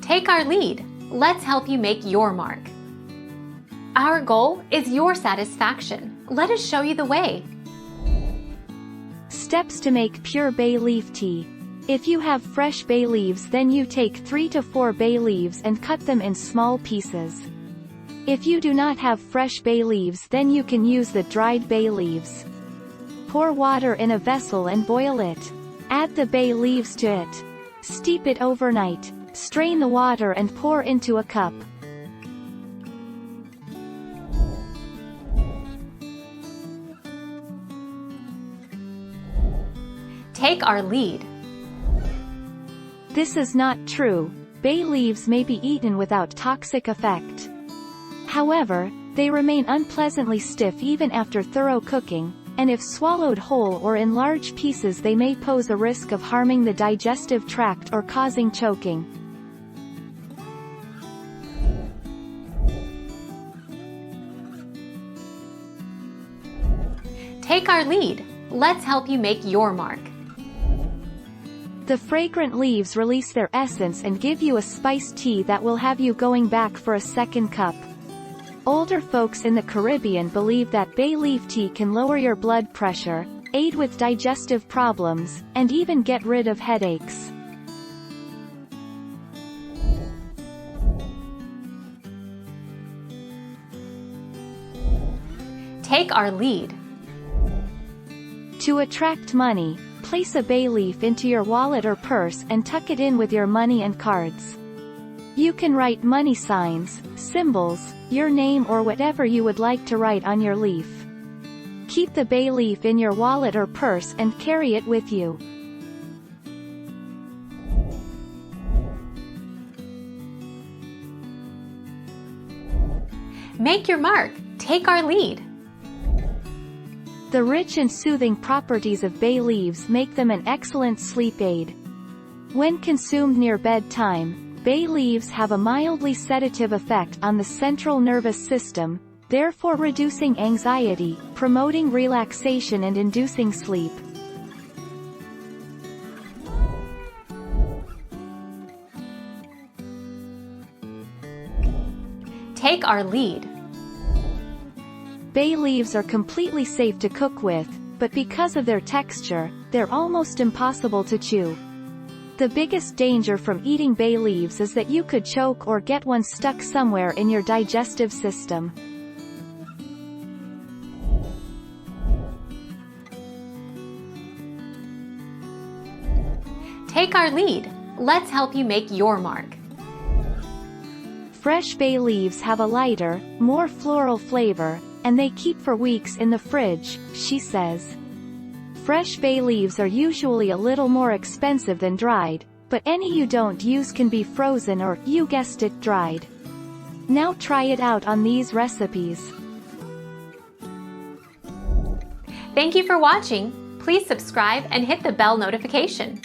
Take our lead. Let's help you make your mark. Our goal is your satisfaction. Let us show you the way. Steps to make pure bay leaf tea. If you have fresh bay leaves, then you take 3 to 4 bay leaves and cut them in small pieces. If you do not have fresh bay leaves, then you can use the dried bay leaves. Pour water in a vessel and boil it. Add the bay leaves to it. Steep it overnight. Strain the water and pour into a cup. Take our lead. This is not true. Bay leaves may be eaten without toxic effect. However, they remain unpleasantly stiff even after thorough cooking, and if swallowed whole or in large pieces they may pose a risk of harming the digestive tract or causing choking. Take our lead. Let's help you make your mark. The fragrant leaves release their essence and give you a spiced tea that will have you going back for a second cup. Older folks in the Caribbean believe that bay leaf tea can lower your blood pressure, aid with digestive problems, and even get rid of headaches. Take our lead. To attract money, place a bay leaf into your wallet or purse and tuck it in with your money and cards. You can write money signs, symbols, your name or whatever you would like to write on your leaf. Keep the bay leaf in your wallet or purse and carry it with you. Make your mark. Take our lead. The rich and soothing properties of bay leaves make them an excellent sleep aid. When consumed near bedtime, bay leaves have a mildly sedative effect on the central nervous system, therefore reducing anxiety, promoting relaxation and inducing sleep. Take our lead. Bay leaves are completely safe to cook with, but because of their texture, they're almost impossible to chew. The biggest danger from eating bay leaves is that you could choke or get one stuck somewhere in your digestive system. Take our lead. Let's help you make your mark. Fresh bay leaves have a lighter, more floral flavor, and they keep for weeks in the fridge, she says. Fresh bay leaves are usually a little more expensive than dried, but any you don't use can be frozen or, you guessed it, dried. Now try it out on these recipes. Thank you for watching. Please subscribe and hit the bell notification.